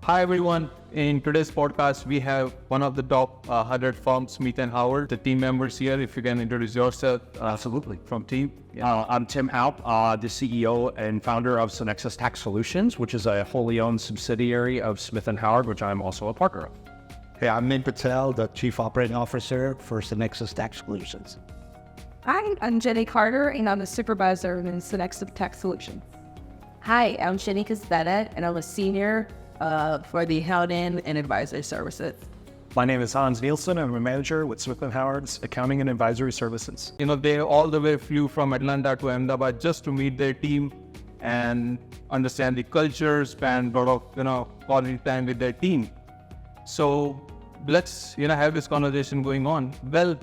Hi everyone. In today's podcast, we have one of the top 100 firms, Smith & Howard. The team members here, if you can introduce yourself. Absolutely. From team. I'm Tim Haupt, the CEO and founder of Synexus Tax Solutions, which is a wholly owned subsidiary of Smith & Howard, which I'm also a partner of. Hey, I'm Min Patel, the Chief Operating Officer for Synexus Tax Solutions. Hi, I'm Jenny Carter, and I'm a supervisor in Synexus Tax Solutions. Hi, I'm Jenny Casbetta, and I'm a senior for the accounting and advisory services. My name is Hans Nielsen. I'm a manager with Smith & Howard's Accounting and Advisory Services. They all the way flew from Atlanta to Ahmedabad just to meet their team and understand the culture, spend a lot of, quality time with their team. So let's, have this conversation going on. Well,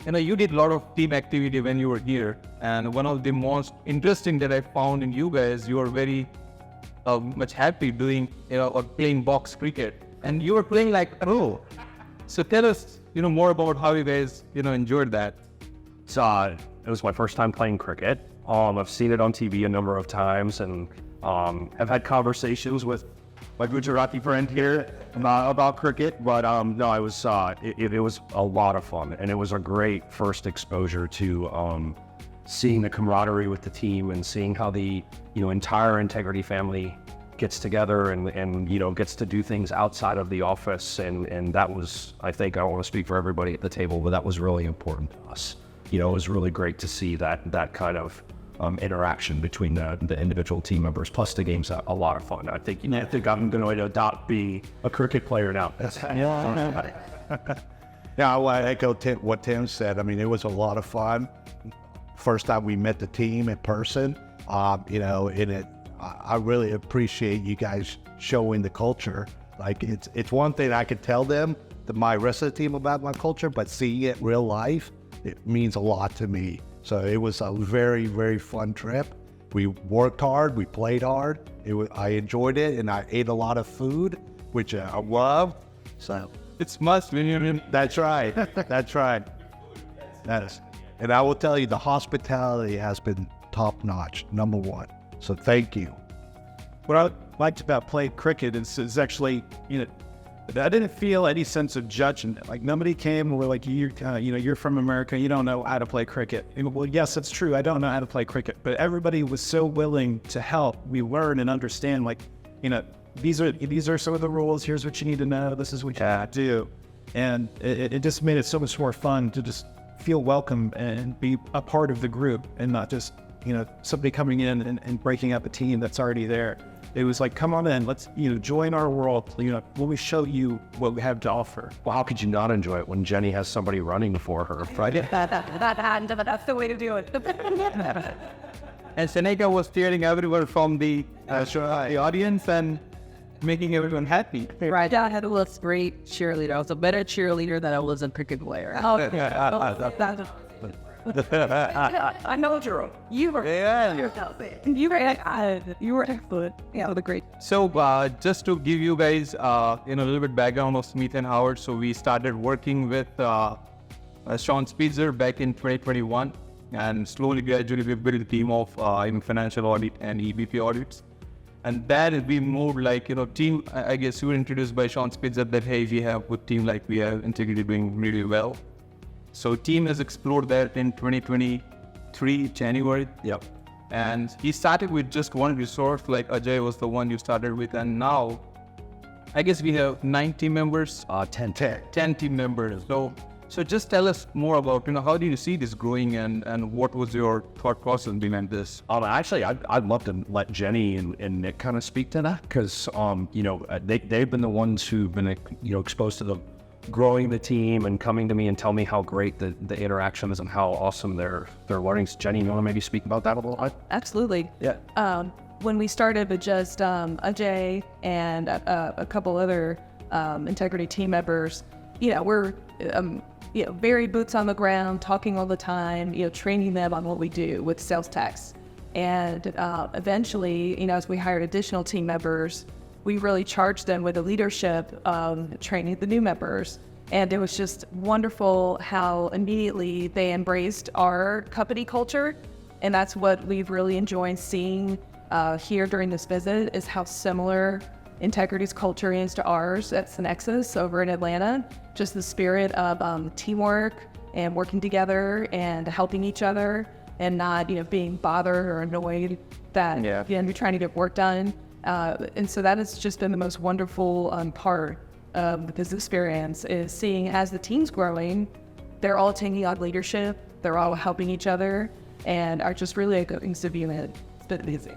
you did a lot of team activity when you were here. And one of the most interesting that I found in you guys, you are very much happy doing, or playing box cricket. And you were playing like a pro. So tell us, more about how you guys, enjoyed that. So it was my first time playing cricket. I've seen it on TV a number of times and have had conversations with my Gujarati friend here about cricket. But no, it was a lot of fun, and it was a great first exposure to seeing the camaraderie with the team and seeing how the entire Entigrity family gets together and gets to do things outside of the office, and that was, I think, I don't want to speak for everybody at the table, but that was really important to us. It was really great to see that kind of interaction between the individual team members. Plus, the game's a lot of fun. I think I'm going to adopt being a cricket player now. Yeah, I echo what Tim said. I mean, it was a lot of fun. First time we met the team in person, I really appreciate you guys showing the culture. Like it's one thing I could tell them, my rest of the team, about my culture, but seeing it real life, it means a lot to me. So it was a very, very fun trip. We worked hard, we played hard. I enjoyed it, and I ate a lot of food, which I love. So It's must when you're in. that's right. That's right. That's, and I will tell you, the hospitality has been top notch, number one. So thank you. What I liked about playing cricket is actually, I didn't feel any sense of judgment. Like nobody came and were like, you're from America, you don't know how to play cricket. And, well, yes, it's true, I don't know how to play cricket, but everybody was so willing to help. We learn and understand, these are some of the rules. Here's what you need to know. This is what you have to do. And it just made it so much more fun to just feel welcome and be a part of the group and not just, somebody coming in and breaking up a team that's already there. It was like, come on in, let's, join our world. Let me show you what we have to offer. Well, how could you not enjoy it when Jenny has somebody running for her, right? That's the way to do it. And Seneca was steering everyone from the audience and making everyone happy. Right. I had a great cheerleader. I was a better cheerleader than I was a cricket player. I know Jerome. You were excellent. Yeah, the great. So just to give you guys, a little bit background of Smith & Howard. So we started working with Sean Spitzer back in 2021, and slowly, gradually, we built a team of financial audit and EBP audits. And that we moved team. I guess you were introduced by Sean Spitzer that, hey, we have a good team, like we have Entigrity doing really well. So team has explored that in 2023, January. Yep. And he started with just one resource, like Ajay was the one you started with. And now, I guess we have 9 team members. 10 team members. So just tell us more about, how do you see this growing and what was your thought process behind this? Actually, I'd love to let Jenny and Nick kind of speak to that, because, they've been the ones who've been, exposed to growing the team and coming to me and tell me how great the interaction is and how awesome their learnings. Jenny, you want to maybe speak about that a little bit? Absolutely. Yeah. When we started with just Ajay and a couple other Entigrity team members, we're very boots on the ground, talking all the time, training them on what we do with sales tax. And eventually, as we hired additional team members, we really charged them with the leadership of training the new members. And it was just wonderful how immediately they embraced our company culture. And that's what we've really enjoyed seeing here during this visit, is how similar Integrity's culture is to ours at Synexus over in Atlanta. Just the spirit of teamwork and working together and helping each other and not, being bothered or annoyed that you're trying to get work done. And so that has just been the most wonderful part of this experience, is seeing as the team's growing, they're all taking on leadership, they're all helping each other, and are just really a good things to be in it. It's been busy.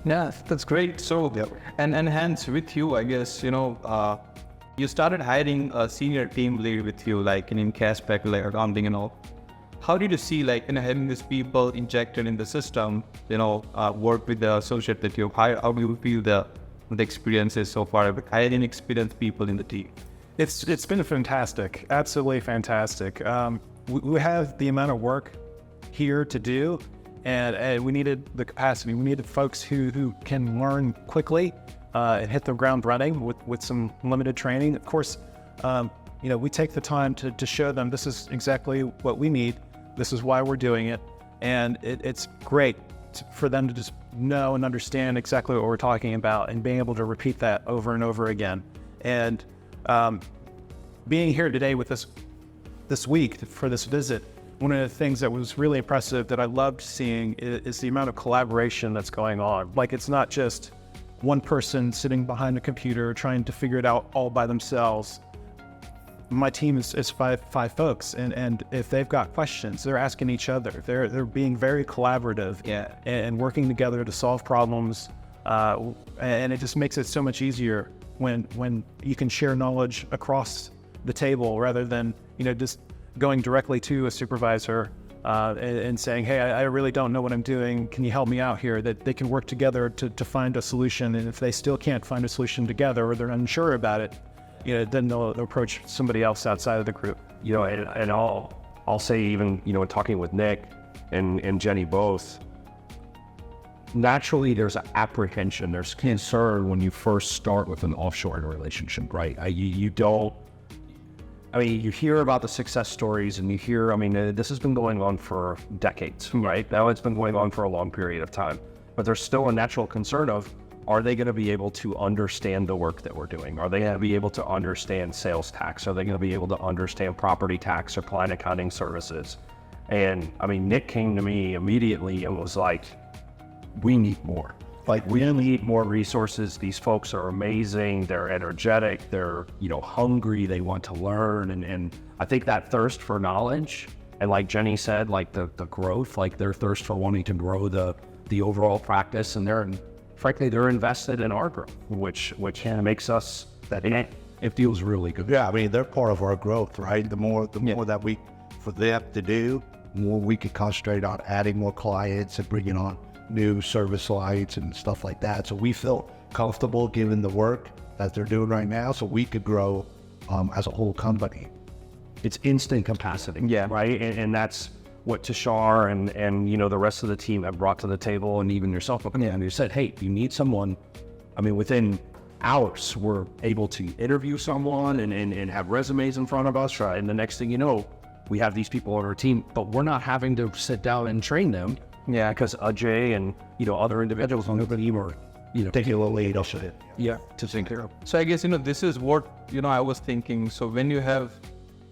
Yeah, that's great. So, and Hans, with you, I guess, you started hiring a senior team lead with you, like in cash back, like accounting and all. How did you see, having these people injected in the system, work with the associate that you've hired? How do you feel the experiences so far with hiring experienced people in the team? It's been fantastic, absolutely fantastic. We have the amount of work here to do, and we needed the capacity. We needed folks who can learn quickly and hit the ground running with some limited training. Of course, we take the time to show them this is exactly what we need. This is why we're doing it. And it's great for them to just know and understand exactly what we're talking about and being able to repeat that over and over again. And being here today with this week for this visit, one of the things that was really impressive that I loved seeing is the amount of collaboration that's going on. Like, it's not just one person sitting behind a computer trying to figure it out all by themselves. My team is five folks, and if they've got questions, they're asking each other. They're being very collaborative and working together to solve problems, and it just makes it so much easier when you can share knowledge across the table rather than just going directly to a supervisor and saying, hey, I really don't know what I'm doing. Can you help me out here? That they can work together to find a solution. And if they still can't find a solution together or they're unsure about it, then they'll approach somebody else outside of the group. And I'll say, even, talking with Nick and Jenny both, naturally there's apprehension, there's concern when you first start with an offshore relationship, right? You hear about the success stories and you hear, this has been going on for decades, right? Now it's been going on for a long period of time, but there's still a natural concern of, are they going to be able to understand the work that we're doing? Are they going to be able to understand sales tax? Are they going to be able to understand property tax or client accounting services? And Nick came to me immediately and was like, we need more. We need more resources. These folks are amazing. They're energetic. They're, hungry. They want to learn. And I think that thirst for knowledge, and like Jenny said, the growth, their thirst for wanting to grow the overall practice, and frankly, they're invested in our growth, which makes us it feels really good. Yeah, they're part of our growth, right? The more that for them to do, the more we can concentrate on adding more clients and bringing on new service lines and stuff like that. So we feel comfortable given the work that they're doing right now, so we could grow as a whole company. It's instant capacity, right? And that's what Tashar and the rest of the team have brought to the table, and even yourself. And you said, hey, you need someone. Within hours, we're able to interview someone and have resumes in front of us, right? And the next thing you know, we have these people on our team, but we're not having to sit down and train them. Yeah, because Ajay and other individuals on the team are Taking a little lead off of it. To take care of. So I guess this is what I was thinking. So when you have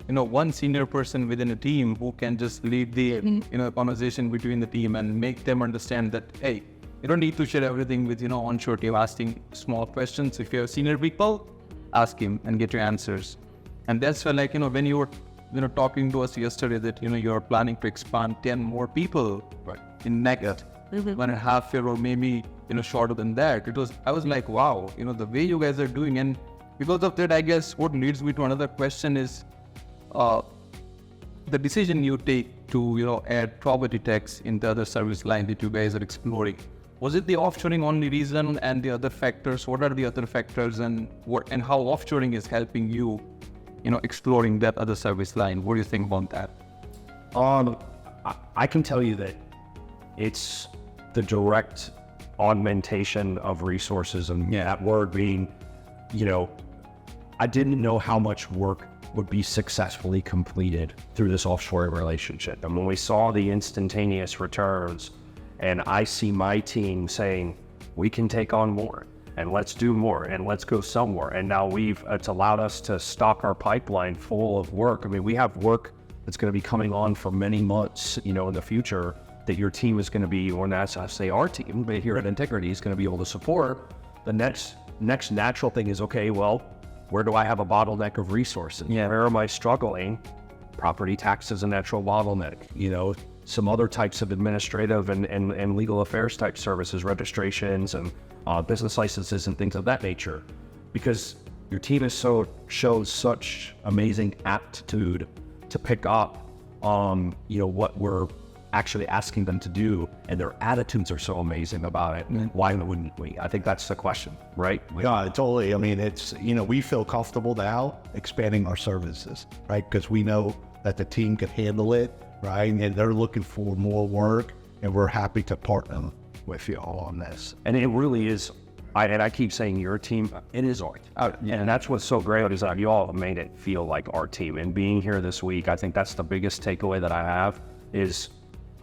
one senior person within a team who can just lead the conversation between the team and make them understand that, hey, you don't need to share everything with onshore team asking small questions. If you have senior people, ask him and get your answers. And that's why when you were talking to us yesterday that you're planning to expand 10 more people in next 1.5 year or maybe shorter than that. I was like, wow, the way you guys are doing. And because of that, I guess what leads me to another question is the decision you take to add property tax in the other service line that you guys are exploring. Was it the offshoring only reason, and the other factors? What are the other factors, and how offshoring is helping you exploring that other service line? What do you think about that? I can tell you that it's the direct augmentation of resources, and that word being, I didn't know how much work would be successfully completed through this offshore relationship. And when we saw the instantaneous returns, and I see my team saying, we can take on more, and let's do more and let's go somewhere. And now it's allowed us to stock our pipeline full of work. I mean, we have work that's going to be coming on for many months, in the future that your team is going to be, or as I say, our team here at Entigrity is going to be able to support. The next natural thing is, okay, well, where do I have a bottleneck of resources? Yeah. Where am I struggling? Property tax is a natural bottleneck, some other types of administrative and legal affairs type services, registrations and business licenses and things of that nature. Because your team shows such amazing aptitude to pick up what we're actually asking them to do, and their attitudes are so amazing about it. Why wouldn't we? I think that's the question, right? Yeah, totally. I mean, it's, we feel comfortable now expanding our services, right? Because we know that the team can handle it, right? And they're looking for more work, and we're happy to partner with you all on this. And it really is, I keep saying your team, it is our team. And that's what's so great is that you all have made it feel like our team. And being here this week, I think that's the biggest takeaway that I have is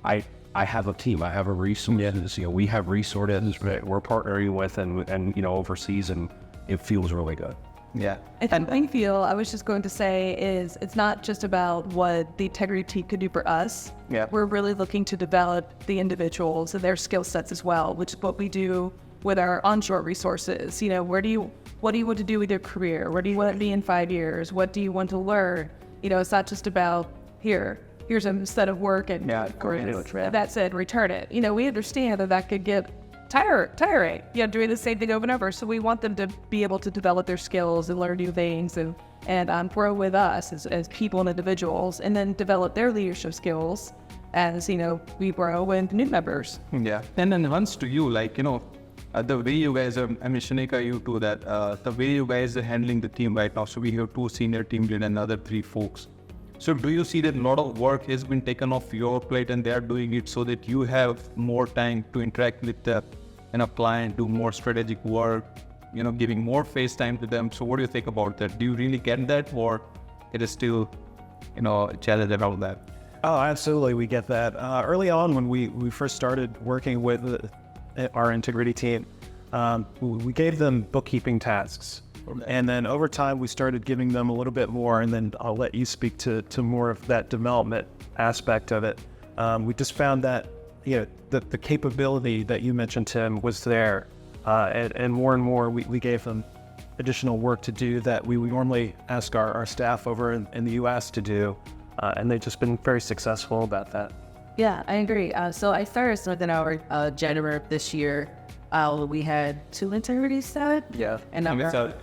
I have a team, I have a resources, we have resources we're partnering with and overseas, and it feels really good. Yeah. And I feel, I was just going to say, is it's not just about what the Entigrity team could do for us. Yeah. We're really looking to develop the individuals and their skill sets as well, which is what we do with our onshore resources. What do you want to do with your career? Where do you want to be in 5 years? What do you want to learn? It's not just about here's a set of work and that's it, return it. We understand that could get tiring, doing the same thing over and over. So we want them to be able to develop their skills and learn new things and grow with us as people and individuals, and then develop their leadership skills as, we grow with new members. Yeah. And then Hans, to you, the way you guys are, Shanika, you do that, the way you guys are handling the team right now. So we have 2 senior team lead and another 3 folks. So do you see that a lot of work has been taken off your plate and they are doing it so that you have more time to interact with the client, do more strategic work, giving more face time to them? So what do you think about that? Do you really get that, or it is still, a challenge around that? Oh, absolutely. We get that. Early on when we first started working with our Entigrity team, we gave them bookkeeping tasks. And then over time, we started giving them a little bit more, and then I'll let you speak to more of that development aspect of it. We just found that, the capability that you mentioned, Tim, was there. And more we gave them additional work to do that we would normally ask our staff over in the U.S. to do. And they've just been very successful about that. Yeah, I agree. So I started within our January of this year. We had 2 Entigrity set. Yeah. And the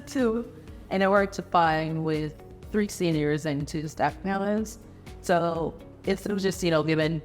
2. And I worked to find with 3 seniors and 2 staff analysts. So it was just, given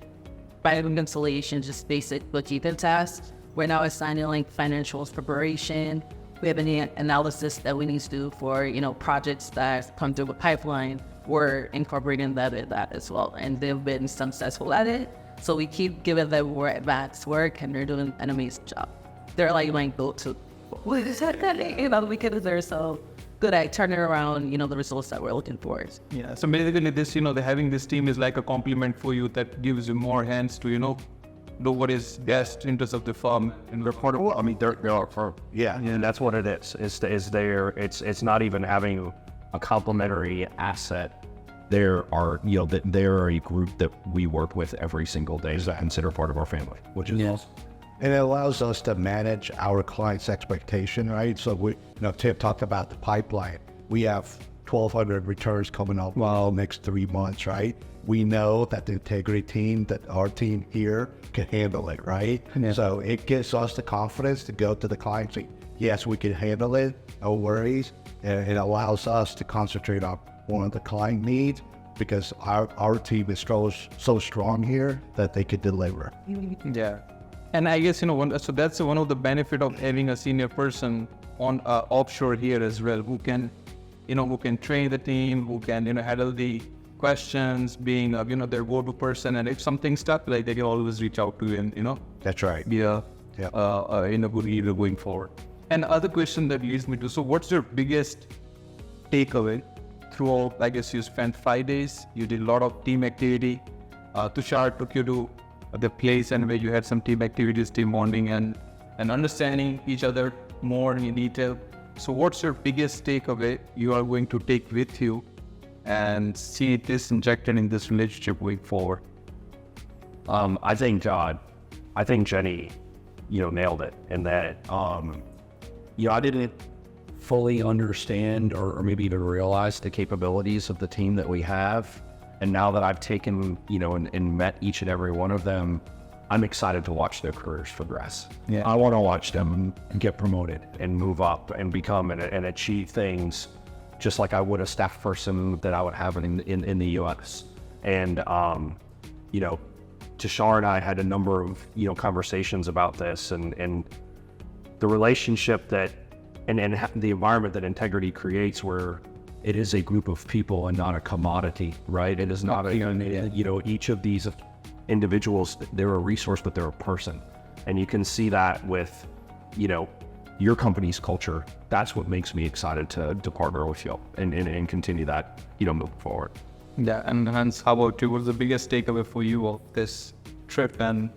by reconciliation, just basic bookkeeping tasks. We're now assigning financials preparation. We have any analysis that we need to do for, projects that come through a pipeline. We're incorporating that in that as well. And they've been successful at it. So we keep giving them more advanced work, and they're doing an amazing job. They're like my go-to. Because they're so good at turning around, the results that we're looking for. Yeah. So basically this, having this team is like a compliment for you that gives you more hands to, do what is best interest of the firm. And They're part of, they're our firm. Yeah. And that's what it is. It's not even having a complementary asset. They're a group that we work with every single day that consider part of our family, which is awesome. And it allows us to manage our client's expectation, right? So Tim talked about the pipeline. We have 1,200 returns coming up next 3 months, right? We know that the Entigrity team, that our team here can handle it, right? Yeah. So it gives us the confidence to go to the client and say, yes, we can handle it, no worries. And it allows us to concentrate on what the client needs, because our team is so strong here that they could deliver. Yeah. And I guess, so that's one of the benefit of having a senior person on offshore here as well, who can train the team, who can, handle the questions, being, their go-to person. And if something's stuck, they can always reach out to you and, That's right. be a good leader going forward. And other question that leads me to, so what's your biggest takeaway throughout, I guess you spent 5 days, you did a lot of team activity. Tushar took you to the place and where you had some team activities, team bonding and and understanding each other more in detail. So what's your biggest takeaway you are going to take with you and see this injected in this relationship going forward? I think Jenny, nailed it. And that, I didn't fully understand or maybe even realize the capabilities of the team that we have. And now that I've taken, and met each and every one of them, I'm excited to watch their careers progress. Yeah. I want to watch them get promoted and move up and become and achieve things just like I would a staff person that I would have in the U.S. And, Tashar and I had a number of, conversations about this and the relationship that, and the environment that Entigrity creates where it is a group of people and not a commodity, right? It is not each of these individuals, they're a resource, but they're a person. And you can see that with, your company's culture. That's what makes me excited to partner with you and continue that, moving forward. Yeah, and Hans, how about you? What's the biggest takeaway for you of this trip? And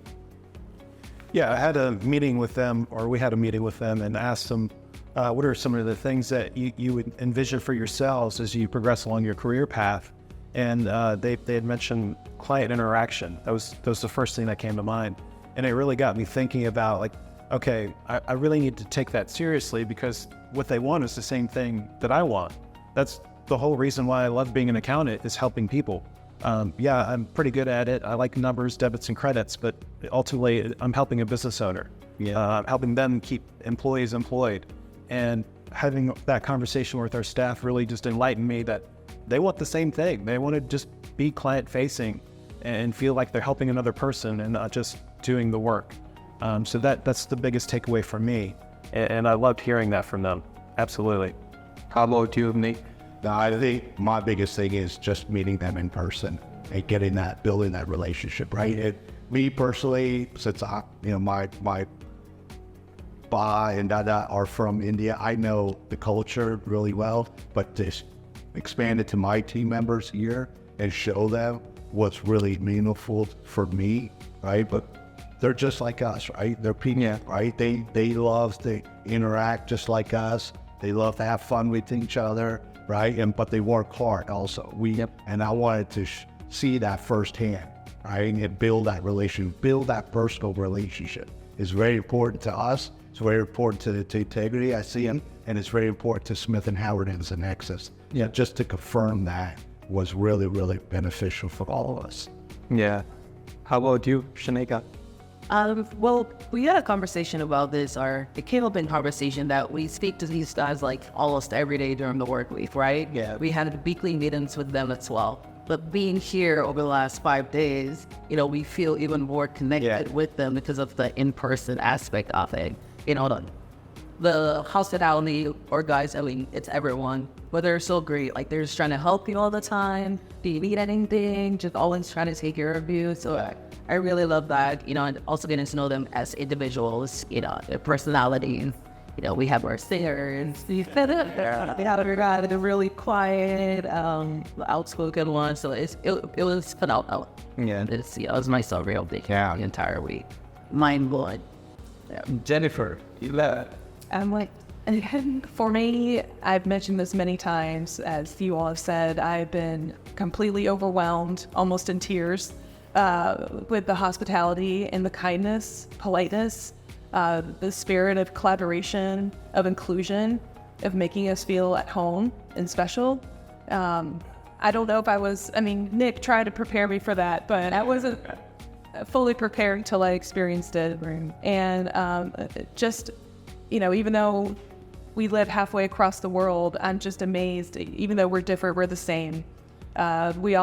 Yeah, I had a meeting with them, or we had a meeting with them, and asked them what are some of the things that you would envision for yourselves as you progress along your career path. And they had mentioned client interaction. That was the first thing that came to mind. And it really got me thinking about, like, okay, I really need to take that seriously, because what they want is the same thing that I want. That's the whole reason why I love being an accountant, is helping people. Yeah, I'm pretty good at it. I like numbers, debits, and credits, but ultimately I'm helping a business owner. Yeah. Helping them keep employees employed. And having that conversation with our staff really just enlightened me that they want the same thing. They want to just be client facing and feel like they're helping another person and not just doing the work. So that's the biggest takeaway for me. And I loved hearing that from them. Absolutely. how about you, Nick? I think my biggest thing is just meeting them in person and building that relationship, right? Me personally, since my ba and dada are from India, I know the culture really well, but to expand it to my team members here and show them what's really meaningful for me, right? But they're just like us, right? They're people, right? They love to interact just like us. They love to have fun with each other, right? But they work hard also. And I wanted to see that firsthand, right? And build that personal relationship. It's very important to us. It's very important to Entigrity, I see them, and it's very important to Smith & Howard as a Nexus. Yeah, just to confirm that was really, really beneficial for all of us. Yeah. How about you, Shanika? Well, we had a conversation about this, or it came up in conversation that we speak to these guys like almost every day during the work week, right? Yeah. We had weekly meetings with them as well. But being here over the last 5 days, we feel even more connected with them because of the in-person aspect of it. The hospitality or guys, it's everyone. But they're so great. Like, they're just trying to help you all the time. Do you need anything? Just always trying to take care of you. So I really love that, and also getting to know them as individuals, their personalities. We have our singers. We have our guy, the really quiet, outspoken one. So it was phenomenal. Yeah. It was my surreal day the entire week. Mind blowing. Yeah. Jennifer, you love it. For me, I've mentioned this many times, as you all have said, I've been completely overwhelmed, almost in tears, with the hospitality and the kindness, politeness, the spirit of collaboration, of inclusion, of making us feel at home and special. I don't know if Nick tried to prepare me for that, but I wasn't fully prepared until I experienced it. And even though we live halfway across the world, I'm just amazed. Even though we're different, we're the same. We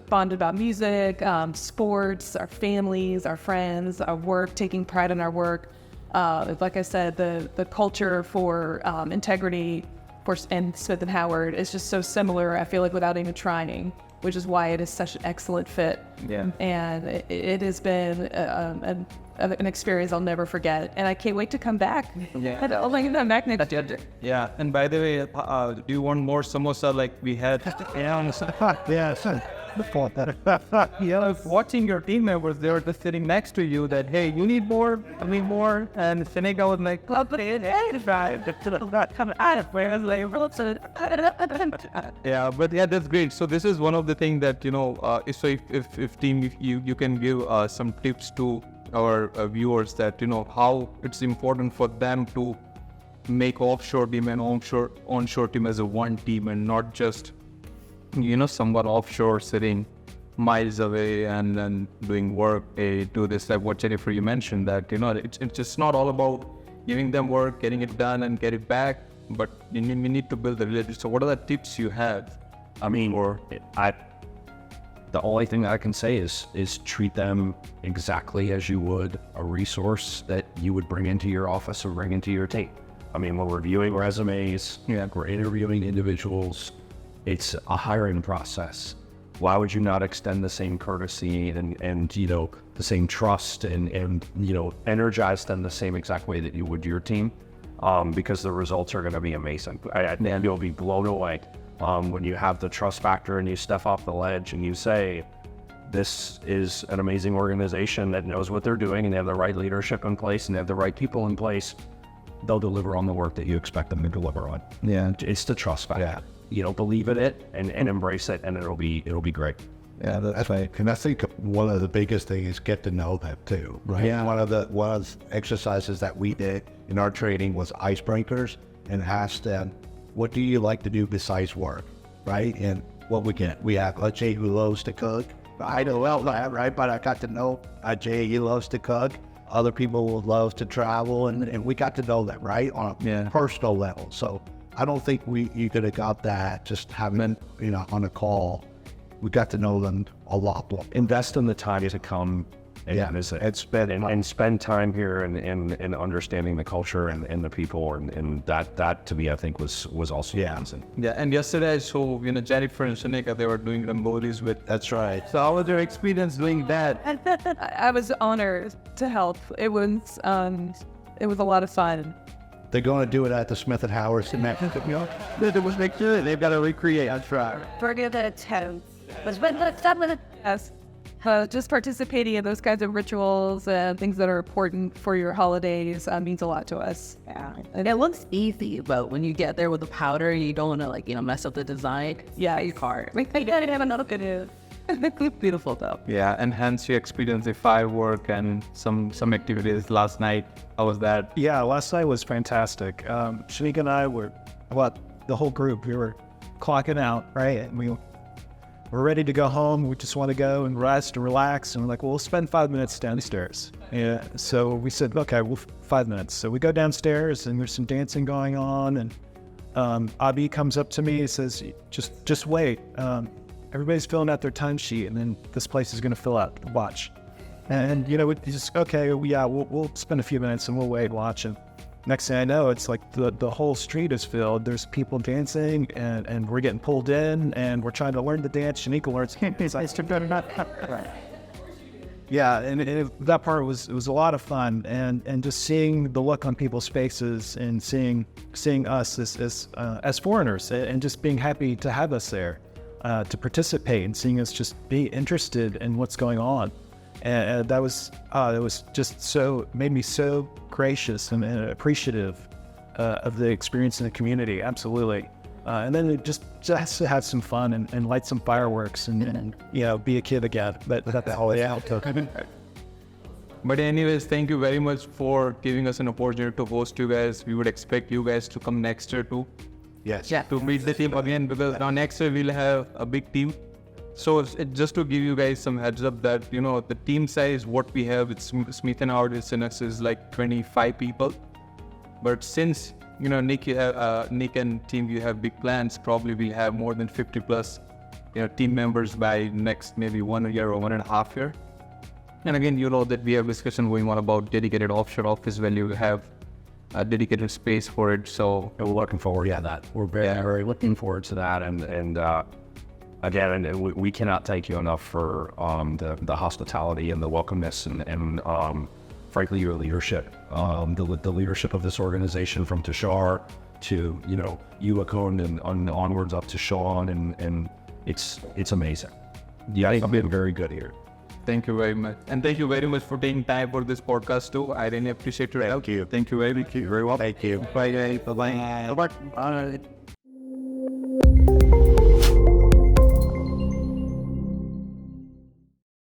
bonded about music, sports, our families, our friends, our work, taking pride in our work. Like I said, the culture for Entigrity and Smith & Howard is just so similar, I feel like, without even trying, which is why it is such an excellent fit. Yeah. And it has been an experience I'll never forget. And I can't wait to come back. Yeah. I'll come back next year. Yeah. And by the way, do you want more samosa like we had? Yes. Watching your team members, they were just sitting next to you that, hey, you need more, I need more. And Seneca was like, yeah, but yeah, that's great. So this is one of the things that, so if team, you can give some tips to our viewers that, how it's important for them to make offshore team and onshore team as a one team and not just, somewhat offshore sitting miles away and then doing work, do this, like what Jennifer, you mentioned that, it's just not all about giving them work, getting it done and get it back, but we need to build the relationship. So what are the tips you have? I mean, the only thing that I can say is treat them exactly as you would a resource that you would bring into your office or bring into your team. I mean, we're reviewing resumes, we're interviewing individuals. It's a hiring process. Why would you not extend the same courtesy and the same trust and energize them the same exact way that you would your team? Because the results are going to be amazing. And you'll be blown away when you have the trust factor and you step off the ledge and you say, this is an amazing organization that knows what they're doing and they have the right leadership in place and they have the right people in place. They'll deliver on the work that you expect them to deliver on. Yeah, it's the trust factor. Believe in it and embrace it, and it'll be great. Yeah, that's right. And I think one of the biggest things is get to know them too, right? Yeah. One of the exercises that we did in our training was icebreakers, and asked them, what do you like to do besides work, right? And what we get, we have Jay who loves to cook. I don't know that, right? But I got to know Jay, he loves to cook. Other people will love to travel, and we got to know that, right, on a personal level. So I don't think you could have got that just having, on a call. We got to know them a lot more. Invest in the time to come and spend time here and understanding the culture and the people and that to me I think was also amazing. Yeah, and yesterday I saw Jennifer and Seneca, they were doing Rambolis with. That's right. So how was your experience doing that? I was honored to help. It was a lot of fun. They're going to do it at the Smith & Howard next. They was make sure they've got to recreate. That's right. Forget the attempt. Yes. Just participating in those kinds of rituals and things that are important for your holidays means a lot to us. Yeah. And it looks easy, but when you get there with the powder, you don't want to, mess up the design. Yeah, it's hard. We gotta have another good. Beautiful though. Yeah, and hence you experienced the firework and some activities last night. How was that? Yeah, last night was fantastic. Shanika and I were, the whole group, we were clocking out, right? And we're ready to go home. We just want to go and rest and relax. And we're like, well, we'll spend 5 minutes downstairs. Yeah. So we said, okay, 5 minutes. So we go downstairs and there's some dancing going on. And Abi comes up to me and says, just wait. Everybody's filling out their timesheet and then this place is going to fill out. Watch. And, we just, okay, we'll spend a few minutes and we'll wait, watch. And next thing I know, it's like the whole street is filled. There's people dancing and we're getting pulled in and we're trying to learn the dance. Shanika learns. Yeah, and that part was a lot of fun and just seeing the look on people's faces and seeing us as foreigners and just being happy to have us there. To participate and seeing us just be interested in what's going on. And that was just made me so gracious and appreciative of the experience in the community. Absolutely. And then it just to have some fun and light some fireworks and be a kid again. But that's all it took. But anyways, thank you very much for giving us an opportunity to host you guys. We would expect you guys to come next year too. Yes. Yeah. To meet the team again, because now next year we'll have a big team. So just to give you guys some heads up that, the team size, what we have with Smith & Howard is like 25 people. But since, Nick and team, you have big plans, probably we'll have more than 50 plus, team members by next maybe 1 year or 1.5 years. And again, that we have discussion going on about dedicated offshore office where you have a dedicated space for it. So we're looking forward to that. We're very looking forward to that. And again, we cannot thank you enough for the hospitality and the welcomeness and frankly, your leadership, the leadership of this organization from Tushar to, you, Akon, and onwards up to Sean. And it's amazing. Yeah, I've been very good here. Thank you very much. And thank you very much for taking time for this podcast too. I really appreciate your help. Thank you. Thank you very much. Very well. Thank you. Bye. Bye. Bye.